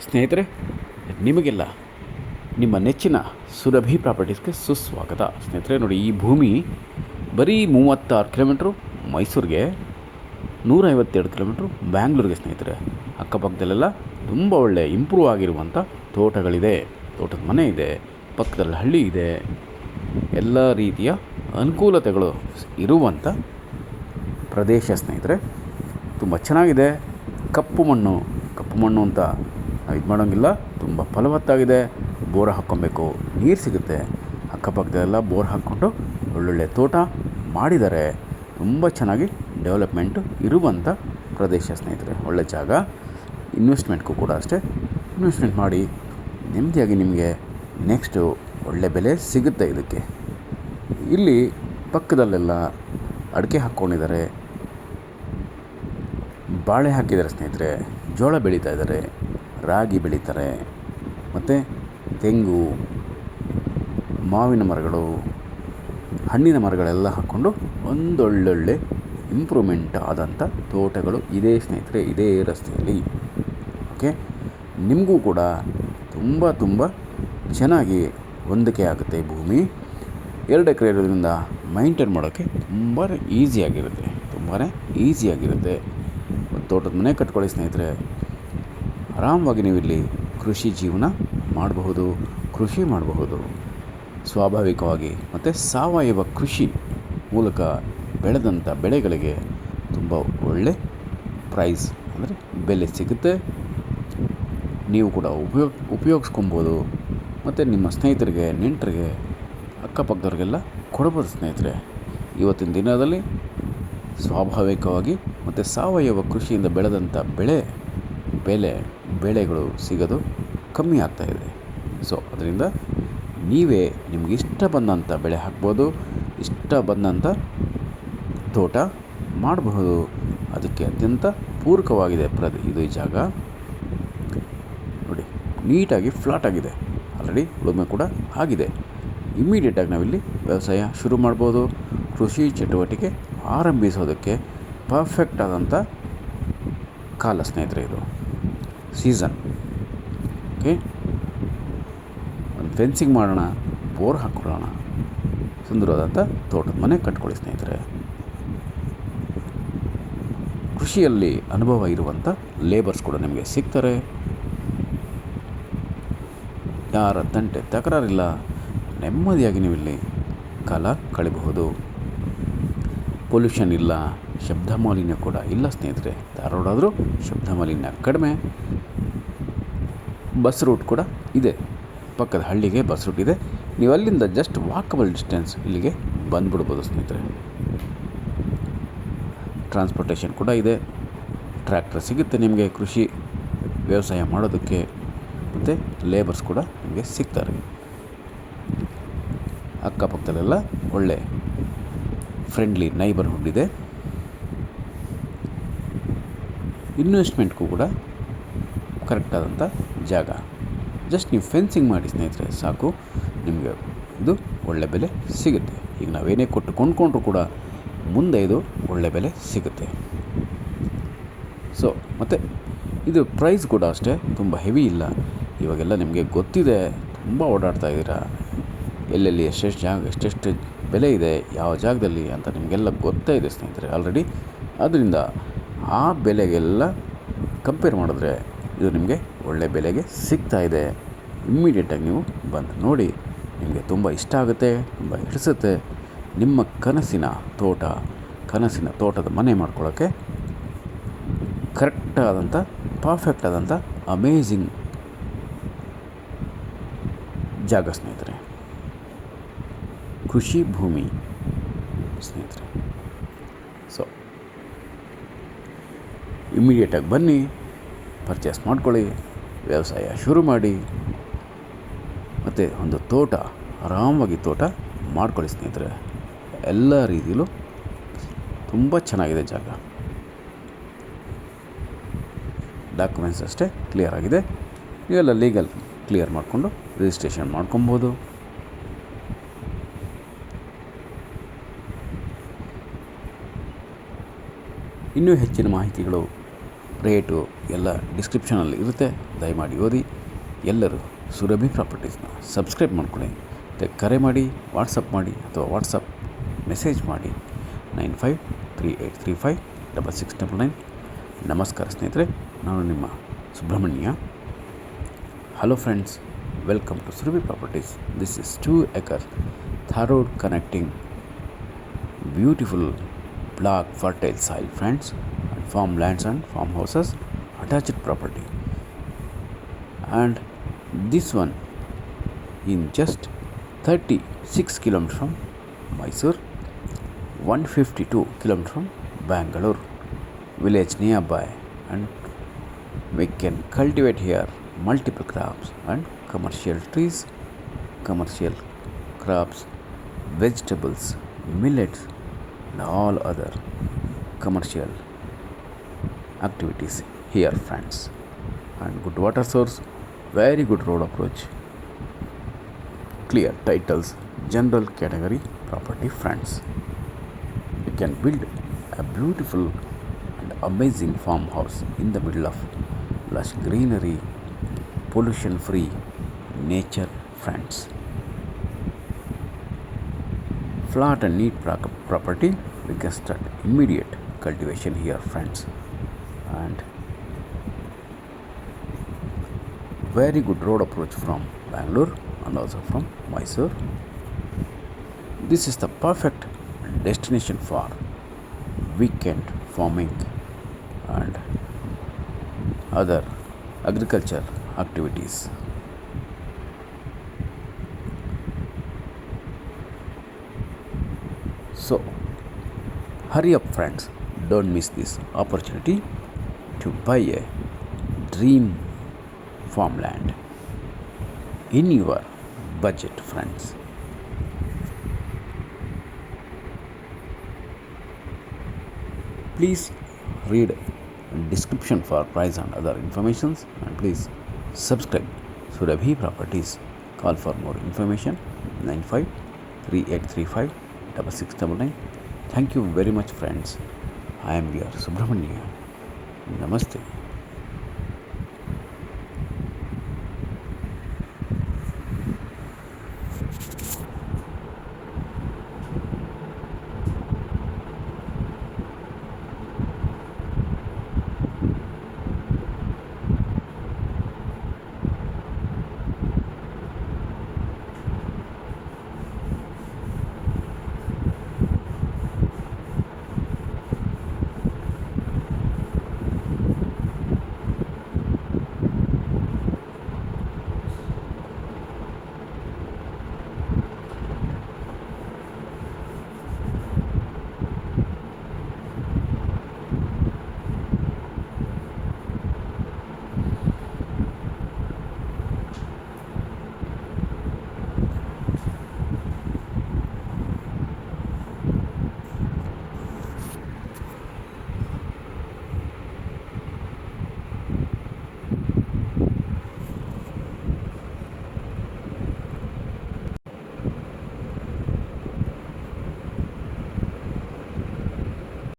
ಸ್ನೇಹಿತರೆ, ನಿಮಗೆಲ್ಲ ನಿಮ್ಮ ನೆಚ್ಚಿನ ಸುರಭಿ ಪ್ರಾಪರ್ಟೀಸ್ಗೆ ಸುಸ್ವಾಗತ. ಸ್ನೇಹಿತರೆ ನೋಡಿ, ಈ ಭೂಮಿ ಬರೀ 36 ಕಿಲೋಮೀಟ್ರು ಮೈಸೂರಿಗೆ, 152 ಕಿಲೋಮೀಟ್ರು ಬ್ಯಾಂಗ್ಳೂರಿಗೆ. ಸ್ನೇಹಿತರೆ, ಅಕ್ಕಪಕ್ಕದಲ್ಲೆಲ್ಲ ತುಂಬ ಒಳ್ಳೆ ಇಂಪ್ರೂವ್ ಆಗಿರುವಂಥ ತೋಟಗಳಿದೆ, ತೋಟದ ಮನೆ ಇದೆ, ಪಕ್ಕದಲ್ಲಿ ಹಳ್ಳಿ ಇದೆ, ಎಲ್ಲ ರೀತಿಯ ಅನುಕೂಲತೆಗಳು ಇರುವಂಥ ಪ್ರದೇಶ. ಸ್ನೇಹಿತರೆ, ತುಂಬ ಚೆನ್ನಾಗಿದೆ. ಕಪ್ಪು ಮಣ್ಣು ಅಂತ ಇದು ಮಾಡೋಂಗಿಲ್ಲ, ತುಂಬ ಫಲವತ್ತಾಗಿದೆ. ಬೋರ್ ಹಾಕ್ಕೊಬೇಕು, ನೀರು ಸಿಗುತ್ತೆ. ಅಕ್ಕಪಕ್ಕದೆಲ್ಲ ಬೋರ್ ಹಾಕ್ಕೊಂಡು ಒಳ್ಳೊಳ್ಳೆ ತೋಟ ಮಾಡಿದ್ದಾರೆ. ತುಂಬ ಚೆನ್ನಾಗಿ ಡೆವಲಪ್ಮೆಂಟು ಇರುವಂಥ ಪ್ರದೇಶ. ಸ್ನೇಹಿತರೆ, ಒಳ್ಳೆ ಜಾಗ. ಇನ್ವೆಸ್ಟ್ಮೆಂಟ್ಗೂ ಕೂಡ ಅಷ್ಟೇ, ಇನ್ವೆಸ್ಟ್ಮೆಂಟ್ ಮಾಡಿ ನೆಮ್ಮದಿಯಾಗಿ ನಿಮಗೆ ನೆಕ್ಸ್ಟು ಒಳ್ಳೆ ಬೆಲೆ ಸಿಗುತ್ತೆ ಇದಕ್ಕೆ. ಇಲ್ಲಿ ಪಕ್ಕದಲ್ಲೆಲ್ಲ ಅಡಿಕೆ ಹಾಕ್ಕೊಂಡಿದ್ದಾರೆ, ಬಾಳೆ ಹಾಕಿದ್ದಾರೆ. ಸ್ನೇಹಿತರೆ, ಜೋಳ ಬೆಳೀತಾ ಇದ್ದಾರೆ, ರಾಗಿ ಬೆಳೀತಾರೆ, ಮತ್ತು ತೆಂಗು, ಮಾವಿನ ಮರಗಳು, ಹಣ್ಣಿನ ಮರಗಳೆಲ್ಲ ಹಾಕ್ಕೊಂಡು ಒಂದೊಳ್ಳೊಳ್ಳೆ ಇಂಪ್ರೂವ್ಮೆಂಟ್ ಆದಂಥ ತೋಟಗಳು ಇದೆ. ಸ್ನೇಹಿತರೆ, ಇದೇ ರಸ್ತೆಯಲ್ಲಿ. ಓಕೆ, ನಿಮಗೂ ಕೂಡ ತುಂಬ ಚೆನ್ನಾಗಿ ಹೊಂದಿಕೆ ಆಗುತ್ತೆ. ಭೂಮಿ 2 ಎಕರೆ ಇರೋದ್ರಿಂದ ಮೈಂಟೈನ್ ಮಾಡೋಕ್ಕೆ ತುಂಬಾ ಈಸಿಯಾಗಿರುತ್ತೆ. ಒಂದು ತೋಟದ ಮನೆ ಕಟ್ಕೊಳ್ಳಿ ಸ್ನೇಹಿತರೆ, ಆರಾಮವಾಗಿ ನೀವು ಇಲ್ಲಿ ಕೃಷಿ ಜೀವನ ಮಾಡಬಹುದು, ಕೃಷಿ ಮಾಡಬಹುದು ಸ್ವಾಭಾವಿಕವಾಗಿ. ಮತ್ತು ಸಾವಯವ ಕೃಷಿ ಮೂಲಕ ಬೆಳೆದಂಥ ಬೆಳೆಗಳಿಗೆ ತುಂಬ ಒಳ್ಳೆ ಪ್ರೈಸ್ ಅಂದರೆ ಬೆಲೆ ಸಿಗುತ್ತೆ. ನೀವು ಕೂಡ ಉಪಯೋಗಿಸ್ಕೊಬೋದು. ಮತ್ತು ನಿಮ್ಮ ಸ್ನೇಹಿತರಿಗೆ, ನೆಂಟರಿಗೆ, ಅಕ್ಕಪಕ್ಕದವ್ರಿಗೆಲ್ಲ ಕೊಡ್ಬೋದು. ಸ್ನೇಹಿತರೆ, ಇವತ್ತಿನ ದಿನದಲ್ಲಿ ಸ್ವಾಭಾವಿಕವಾಗಿ ಮತ್ತು ಸಾವಯವ ಕೃಷಿಯಿಂದ ಬೆಳೆದಂಥ ಬೆಳೆಗಳು ಸಿಗೋದು ಕಮ್ಮಿ ಆಗ್ತಾಯಿದೆ. ಸೊ ಅದರಿಂದ ನೀವೇ ನಿಮ್ಗೆ ಇಷ್ಟ ಬಂದಂಥ ಬೆಳೆ ಹಾಕ್ಬೋದು, ಇಷ್ಟ ಬಂದಂಥ ತೋಟ ಮಾಡಬಹುದು. ಅದಕ್ಕೆ ಅತ್ಯಂತ ಪೂರಕವಾಗಿದೆ ಇದು ಈ ಜಾಗ. ನೋಡಿ, ನೀಟಾಗಿ ಫ್ಲಾಟ್ ಆಗಿದೆ, ಆಲ್ರೆಡಿ ಉಳುಮೆ ಕೂಡ ಆಗಿದೆ. ಇಮ್ಮಿಡಿಯೇಟಾಗಿ ನಾವಿಲ್ಲಿ ವ್ಯವಸಾಯ ಶುರು ಮಾಡ್ಬೋದು. ಕೃಷಿ ಚಟುವಟಿಕೆ ಆರಂಭಿಸೋದಕ್ಕೆ ಪರ್ಫೆಕ್ಟ್ ಆದಂಥ ಕಾಲ ಸ್ನೇಹಿತರೆ, ಇದು ಸೀಸನ್. ಓಕೆ, ಒಂದು ಫೆನ್ಸಿಂಗ್ ಮಾಡೋಣ, ಬೋರ್ ಹಾಕ್ಕೊಳ್ಳೋಣ, ಸುಂದರವಾದಂಥ ತೋಟದ ಮನೆ ಕಟ್ಕೊಳ್ಳಿ ಸ್ನೇಹಿತರೆ. ಕೃಷಿಯಲ್ಲಿ ಅನುಭವ ಇರುವಂಥ ಲೇಬರ್ಸ್ ಕೂಡ ನಿಮಗೆ ಸಿಗ್ತಾರೆ. ಯಾರ ತಕರಾರಿಲ್ಲ, ನೆಮ್ಮದಿಯಾಗಿ ನೀವು ಇಲ್ಲಿ ಕಾಲ ಕಳಿಬಹುದು. ಪೊಲ್ಯೂಷನ್ ಇಲ್ಲ, ಶಬ್ದ ಮಾಲಿನ್ಯ ಕೂಡ ಇಲ್ಲ ಸ್ನೇಹಿತರೆ. ಧಾರವಾಡಾದರೂ ಶಬ್ದ ಮಾಲಿನ್ಯ ಕಡಿಮೆ. ಬಸ್ ರೂಟ್ ಕೂಡ ಇದೆ, ಪಕ್ಕದ ಹಳ್ಳಿಗೆ ಬಸ್ ರೂಟ್ ಇದೆ. ನೀವು ಅಲ್ಲಿಂದ ಜಸ್ಟ್ ವಾಕಬಲ್ ಡಿಸ್ಟೆನ್ಸ್ ಇಲ್ಲಿಗೆ ಬಂದುಬಿಡ್ಬೋದು ಸ್ನೇಹಿತರೆ. ಟ್ರಾನ್ಸ್ಪೋರ್ಟೇಷನ್ ಕೂಡ ಇದೆ, ಟ್ರ್ಯಾಕ್ಟರ್ ಸಿಗುತ್ತೆ ನಿಮಗೆ ಕೃಷಿ ವ್ಯವಸಾಯ ಮಾಡೋದಕ್ಕೆ. ಮತ್ತು ಲೇಬರ್ಸ್ ಕೂಡ ನಿಮಗೆ ಸಿಗ್ತಾರೆ. ಅಕ್ಕಪಕ್ಕದಲ್ಲೆಲ್ಲ ಒಳ್ಳೆ ಫ್ರೆಂಡ್ಲಿ ನೈಬರ್ಹುಡ್ ಇದೆ. ಇನ್ವೆಸ್ಟ್ಮೆಂಟ್ಗೂ ಕೂಡ ಕರೆಕ್ಟಾದಂಥ ಜಾಗ. ಜಸ್ಟ್ ನೀವು ಫೆನ್ಸಿಂಗ್ ಮಾಡಿ ಸ್ನೇಹಿತರೆ ಸಾಕು, ನಿಮಗೆ ಇದು ಒಳ್ಳೆ ಬೆಲೆ ಸಿಗುತ್ತೆ. ಈಗ ನಾವೇನೇ ಕೊಟ್ಟು ಕೊಂಡ್ಕೊಂಡ್ರೂ ಕೂಡ ಮುಂದೆ ಇದು ಒಳ್ಳೆ ಬೆಲೆ ಸಿಗುತ್ತೆ. ಸೊ ಮತ್ತು ಇದು ಪ್ರೈಸ್ ಕೂಡ ಅಷ್ಟೇ ತುಂಬ ಹೆವಿ ಇಲ್ಲ. ಇವಾಗೆಲ್ಲ ನಿಮಗೆ ಗೊತ್ತಿದೆ, ತುಂಬ ಓಡಾಡ್ತಾ ಇದ್ದೀರಾ, ಎಲ್ಲೆಲ್ಲಿ ಎಷ್ಟೆಷ್ಟು ಬೆಲೆ ಇದೆ ಯಾವ ಜಾಗದಲ್ಲಿ ಅಂತ ನಿಮಗೆಲ್ಲ ಗೊತ್ತೇ ಇದೆ ಸ್ನೇಹಿತರೆ ಆಲ್ರೆಡಿ. ಆದ್ದರಿಂದ ಆ ಬೆಲೆಗೆಲ್ಲ ಕಂಪೇರ್ ಮಾಡಿದ್ರೆ ಇದು ನಿಮಗೆ ಒಳ್ಳೆ ಬೆಲೆಗೆ ಸಿಗ್ತಾ ಇದೆ. ಇಮ್ಮಿಡಿಯೇಟಾಗಿ ನೀವು ಬಂದು ನೋಡಿ, ನಿಮಗೆ ತುಂಬ ಇಷ್ಟ ಆಗುತ್ತೆ, ತುಂಬ ಹಿಡಿಸುತ್ತೆ. ನಿಮ್ಮ ಕನಸಿನ ತೋಟದ ಮನೆ ಮಾಡ್ಕೊಳ್ಳೋಕ್ಕೆ ಕರೆಕ್ಟಾದಂಥ ಪರ್ಫೆಕ್ಟ್ ಆದಂಥ ಅಮೇಝಿಂಗ್ ಜಾಗ ಸ್ನೇಹಿತರೆ, ಕೃಷಿ ಭೂಮಿ ಸ್ನೇಹಿತರೆ. ಸೊ ಇಮ್ಮಿಡಿಯೇಟಾಗಿ ಬನ್ನಿ, ಪರ್ಚೇಸ್ ಮಾಡ್ಕೊಳ್ಳಿ, ವ್ಯವಸಾಯ ಶುರು ಮಾಡಿ, ಮತ್ತು ಒಂದು ಆರಾಮಾಗಿ ತೋಟ ಮಾಡ್ಕೊಳ್ಳಿ ಸ್ನೇಹಿತರೆ. ಎಲ್ಲ ರೀತಿಯಲ್ಲೂ ತುಂಬ ಚೆನ್ನಾಗಿದೆ ಜಾಗ. ಡಾಕ್ಯುಮೆಂಟ್ಸ್ ಅಷ್ಟೇ ಕ್ಲಿಯರ್ ಆಗಿದೆ. ನೀವೆಲ್ಲ ಲೀಗಲ್ ಕ್ಲಿಯರ್ ಮಾಡಿಕೊಂಡು ರಿಜಿಸ್ಟ್ರೇಷನ್ ಮಾಡ್ಕೊಬೋದು. ಇನ್ನೂ ಹೆಚ್ಚಿನ ಮಾಹಿತಿಗಳು ರೇಟು ಎಲ್ಲ ಡಿಸ್ಕ್ರಿಪ್ಷನಲ್ಲಿ ಇರುತ್ತೆ, ದಯಮಾಡಿ ಓದಿ. ಎಲ್ಲರೂ ಸುರಭಿ ಪ್ರಾಪರ್ಟೀಸ್ನ ಸಬ್ಸ್ಕ್ರೈಬ್ ಮಾಡ್ಕೊಳ್ಳಿ. ಮತ್ತು ಕರೆ ಮಾಡಿ, ವಾಟ್ಸಪ್ ಮಾಡಿ ಅಥವಾ ವಾಟ್ಸಪ್ ಮೆಸೇಜ್ ಮಾಡಿ 9538356699. ನಮಸ್ಕಾರ ಸ್ನೇಹಿತರೆ, ನಾನು ನಿಮ್ಮ Subrahmanya. Hello friends, welcome to Surabhi properties. This is 2 acre Thar road connecting beautiful block fertile soil friends, and farmlands and farmhouses, attached property. And this one in just 36 km from Mysore, 152 km from Bangalore, village nearby, and we can cultivate here multiple crops and commercial trees, commercial crops, vegetables, millets, and all other commercial activities here friends. And good water source, very good road approach, clear titles, general category property friends. You can build a beautiful and amazing farmhouse in the middle of lush greenery, pollution free nature friends. Flat and neat property, we can start immediate cultivation here friends. And very good road approach from Bangalore and also from Mysore. This is the perfect destination for weekend farming and other agriculture activities. So hurry up friends, don't miss this opportunity to buy a dream farmland in your budget friends. Please read description for price and other informations, and please subscribe Surabhi Properties. Call for more information 9538356699. Thank you very much friends. I am your Subramania. Namaste.